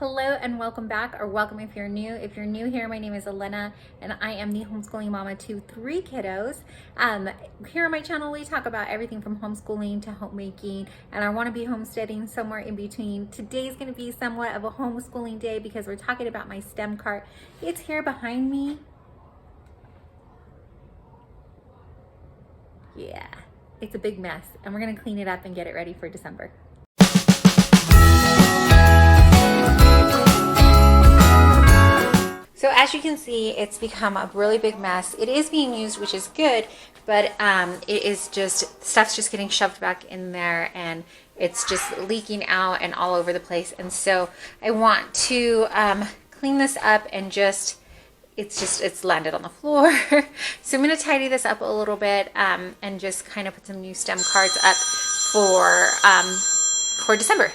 Hello and welcome back, or welcome if you're new. If you're new here, my name is Elena and I am the homeschooling mama to 3 kiddos. Here on my channel, we talk about everything from homeschooling to homemaking, and I want to be homesteading somewhere in between. Today's going to be somewhat of a homeschooling day because we're talking about my STEM cart. It's here behind me. Yeah, it's a big mess and we're going to clean it up and get it ready for December. So as you can see, it's become a really big mess. It is being used, which is good, but it is just, stuff's just getting shoved back in there and it's just leaking out and all over the place. And so I want to clean this up and it's landed on the floor. So I'm gonna tidy this up a little bit and just kind of put some new STEM cards up for December.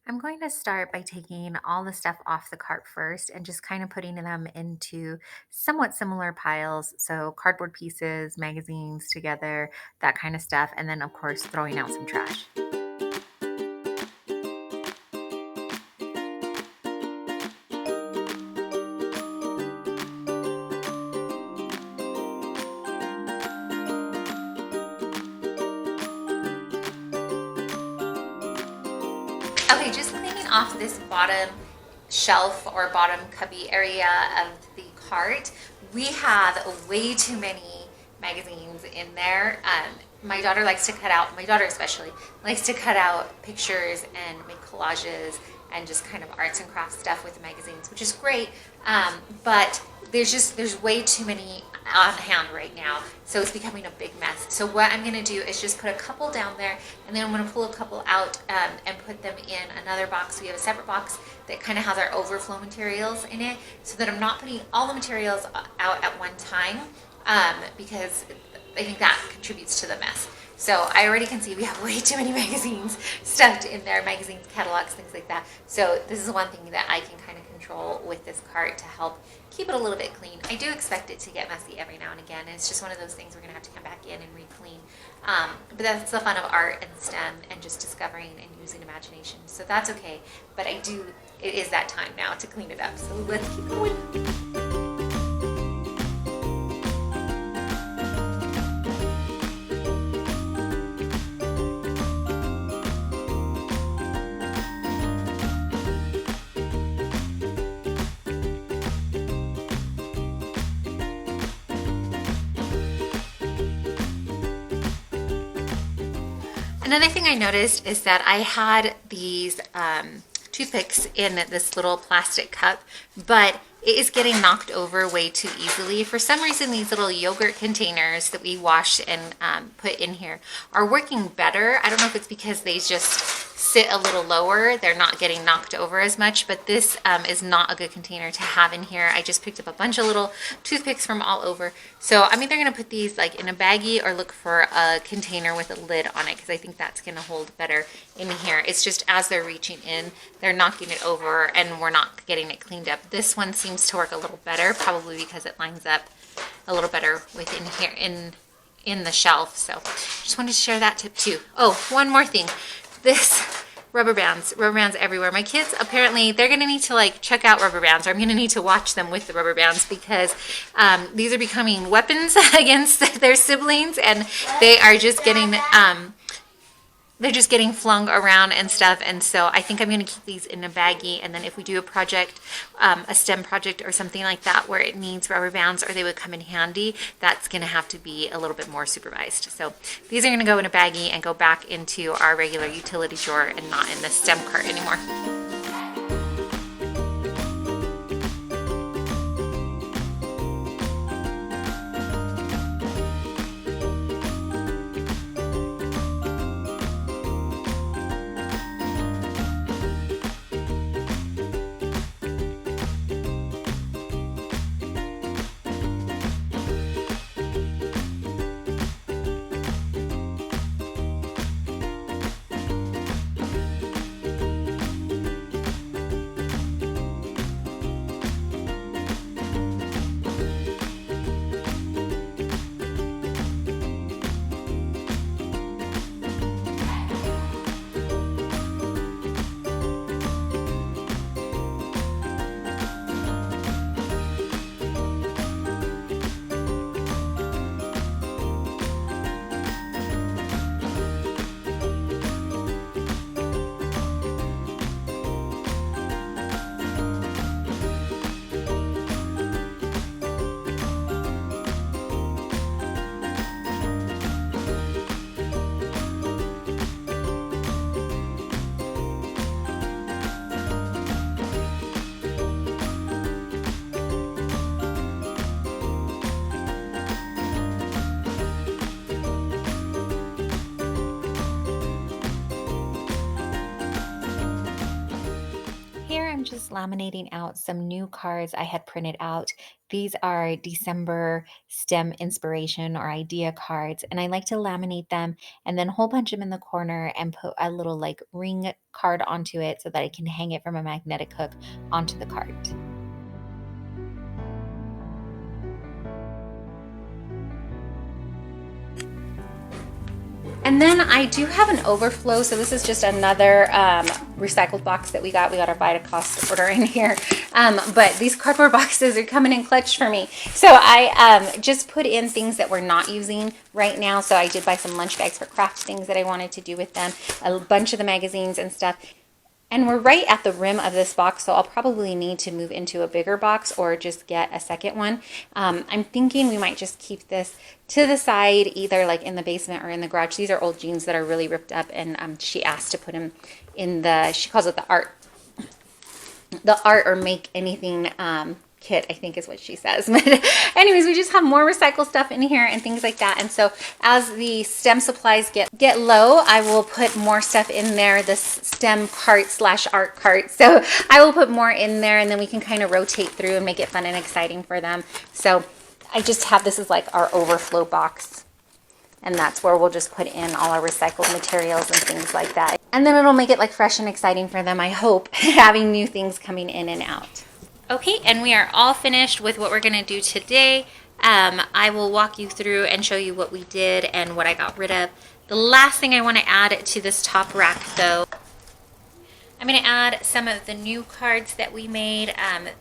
I'm going to start by taking all the stuff off the cart first and just kind of putting them into somewhat similar piles. So cardboard pieces, magazines together, that kind of stuff. And then of course, throwing out some trash. Okay, just cleaning off this bottom shelf or bottom cubby area of the cart. We have way too many magazines in there. My daughter likes to cut out, my daughter especially, likes to cut out pictures and make collages and just kind of arts and crafts stuff with the magazines, which is great. But there's way too many on hand right now, so it's becoming a big mess. So what I'm gonna do is just put a couple down there, and then I'm gonna pull a couple out and put them in another box. We have a separate box that kind of has our overflow materials in it, so that I'm not putting all the materials out at one time, because I think that contributes to the mess. So I already can see we have way too many magazines stuffed in there, magazines, catalogs, things like that. So this is one thing that I can kind of control with this cart to help keep it a little bit clean. I do expect it to get messy every now and again. It's just one of those things we're gonna have to come back in and re-clean. But that's the fun of art and STEM and just discovering and using imagination. So that's okay, but it is that time now to clean it up. So let's keep going. Another thing I noticed is that I had these toothpicks in this little plastic cup, but it is getting knocked over way too easily. For some reason, these little yogurt containers that we wash and put in here are working better. I don't know if it's because they just sit a little lower. They're not getting knocked over as much, but this is not a good container to have in here. I just picked up a bunch of little toothpicks from all over. So I'm either gonna put these like in a baggie or look for a container with a lid on it, because I think that's gonna hold better in here. It's just as they're reaching in, they're knocking it over and we're not getting it cleaned up. This one seems to work a little better, probably because it lines up a little better within here in the shelf. So just wanted to share that tip too. Oh, one more thing. This rubber bands everywhere. My kids, apparently, they're gonna need to like check out rubber bands, or I'm gonna need to watch them with the rubber bands, because these are becoming weapons against their siblings, and they are just getting they're just getting flung around and stuff. And so I think I'm going to keep these in a baggie, and then if we do a project, a STEM project or something like that where it needs rubber bands or they would come in handy, that's going to have to be a little bit more supervised. So these are going to go in a baggie and go back into our regular utility drawer and not in the STEM cart anymore. I'm just laminating out some new cards I had printed out. These are December STEM inspiration or idea cards, and I like to laminate them and then hole punch them in the corner and put a little like ring card onto it so that I can hang it from a magnetic hook onto the card. And then I do have an overflow. So this is just another recycled box that we got. We got our Vitacost order in here. But these cardboard boxes are coming in clutch for me. So I just put in things that we're not using right now. So I did buy some lunch bags for craft things that I wanted to do with them. A bunch of the magazines and stuff. And we're right at the rim of this box, so I'll probably need to move into a bigger box or just get a second one. I'm thinking we might just keep this to the side, either like in the basement or in the garage. These are old jeans that are really ripped up, and she asked to put them in the, she calls it the art or make anything kit, I think is what she says. But anyways, we just have more recycled stuff in here and things like that. And so as the STEM supplies get low, I will put more stuff in there, this STEM cart / art cart. So I will put more in there, and then we can kind of rotate through and make it fun and exciting for them. So I just have, this is like our overflow box. And that's where we'll just put in all our recycled materials and things like that. And then it'll make it like fresh and exciting for them, I hope, having new things coming in and out. Okay, and we are all finished with what we're going to do today. I will walk you through and show you what we did and what I got rid of. The last thing I want to add to this top rack, though, I'm going to add some of the new cards that we made,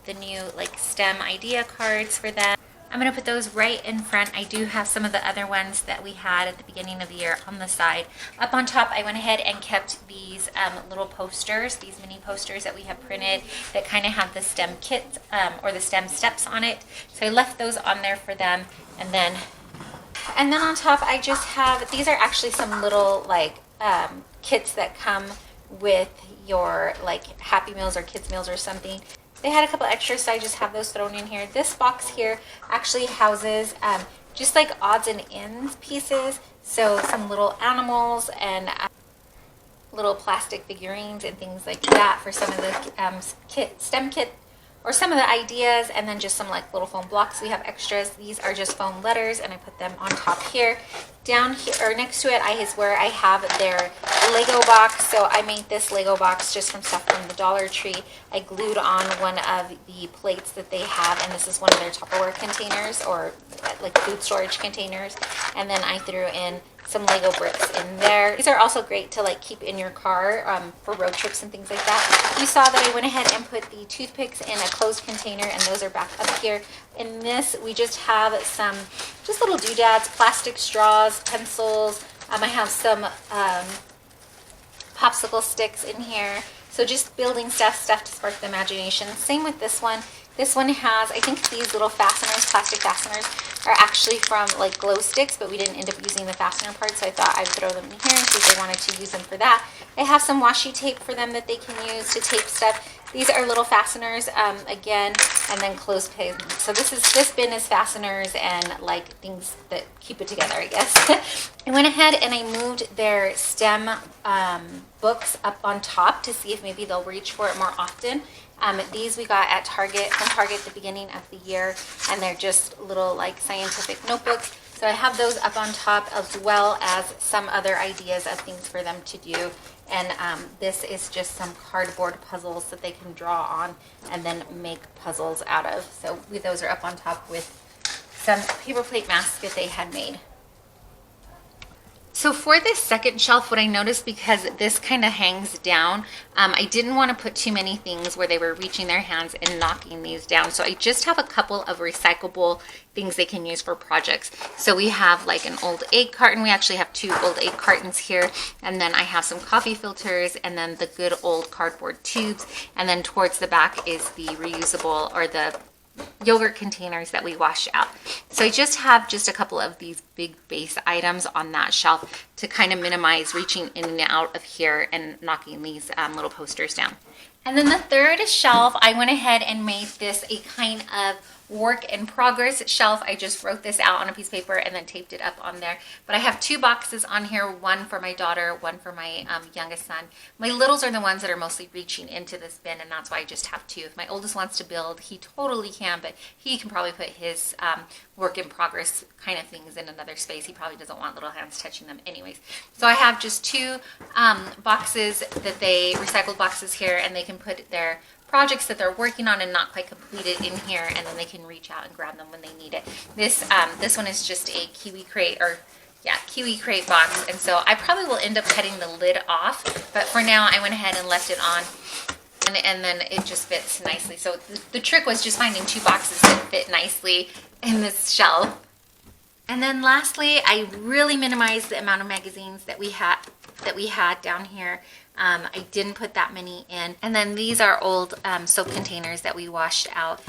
the new like STEM idea cards for them. I'm going to put those right in front. I do have some of the other ones that we had at the beginning of the year on the side. Up on top, I went ahead and kept these little posters, these mini posters that we have printed that kind of have the STEM kits or the STEM steps on it. So I left those on there for them. And then on top, I just have, these are actually some little like kits that come with your like Happy Meals or Kids Meals or something. They had a couple extras, so I just have those thrown in here. This box here actually houses just like odds and ends pieces. So some little animals and little plastic figurines and things like that for some of the STEM kit or some of the ideas, and then just some like little foam blocks. We have extras. These are just foam letters, and I put them on top here. Down here, or next to it, is where I have their Lego box. So I made this Lego box just from stuff from the Dollar Tree. I glued on one of the plates that they have, and this is one of their Tupperware containers or like food storage containers. And then I threw in some Lego bricks in there. These are also great to like keep in your car for road trips and things like that. You saw that I went ahead and put the toothpicks in a closed container, and those are back up here. In this, we just have some just little doodads, plastic straws, pencils. I have some popsicle sticks in here. So just building stuff to spark the imagination. Same with this one. This one has, I think these little fasteners, plastic fasteners, are actually from like glow sticks, but we didn't end up using the fastener part, so I thought I'd throw them in here in case they wanted to use them for that. I have some washi tape for them that they can use to tape stuff. These are little fasteners, again, and then clothespins. So this bin is fasteners and like things that keep it together, I guess. I went ahead and I moved their STEM books up on top to see if maybe they'll reach for it more often. These we got at Target, from Target at the beginning of the year, and they're just little like scientific notebooks. So I have those up on top, as well as some other ideas of things for them to do. And this is just some cardboard puzzles that they can draw on and then make puzzles out of. So those are up on top with some paper plate masks that they had made. So for this second shelf, what I noticed, because this kind of hangs down, I didn't want to put too many things where they were reaching their hands and knocking these down. So I just have a couple of recyclable things they can use for projects. So we have like an old egg carton. We actually have 2 old egg cartons here. And then I have some coffee filters, and then the good old cardboard tubes. And then towards the back is the reusable or the yogurt containers that we wash out. So I just have a couple of these big base items on that shelf to kind of minimize reaching in and out of here and knocking these little posters down. And then the third shelf, I went ahead and made this a kind of work in progress shelf. I just wrote this out on a piece of paper and then taped it up on there. But I have 2 boxes on here, one for my daughter, one for my youngest son. My littles are the ones that are mostly reaching into this bin, and that's why I just have 2. If my oldest wants to build, he totally can, but he can probably put his work in progress kind of things in another space. He probably doesn't want little hands touching them anyways. So I have just 2 boxes recycled boxes here, and they can put their projects that they're working on and not quite completed in here, and then they can reach out and grab them when they need it. This one is just a Kiwi crate, Kiwi crate box, and so I probably will end up cutting the lid off, but for now I went ahead and left it on, and then it just fits nicely. So the trick was just finding 2 boxes that fit nicely in this shelf. And then lastly, I really minimized the amount of magazines that we had down here. I didn't put that many in. And then these are old soap containers that we washed out.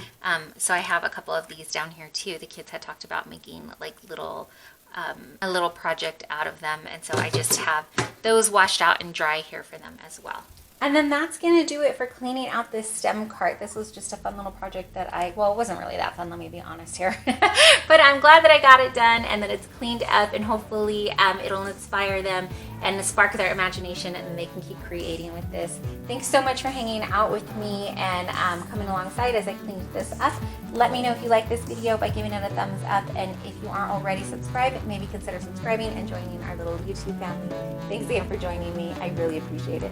So I have a couple of these down here too. The kids had talked about making like a little project out of them. And so I just have those washed out and dry here for them as well. And then that's going to do it for cleaning out this stem cart. This was just a fun little project that it wasn't really that fun, let me be honest here. But I'm glad that I got it done and that it's cleaned up, and hopefully it'll inspire them and spark their imagination, and then they can keep creating with this. Thanks so much for hanging out with me and coming alongside as I cleaned this up. Let me know if you like this video by giving it a thumbs up, and if you aren't already subscribed, maybe consider subscribing and joining our little YouTube family. Thanks again for joining me. I really appreciate it.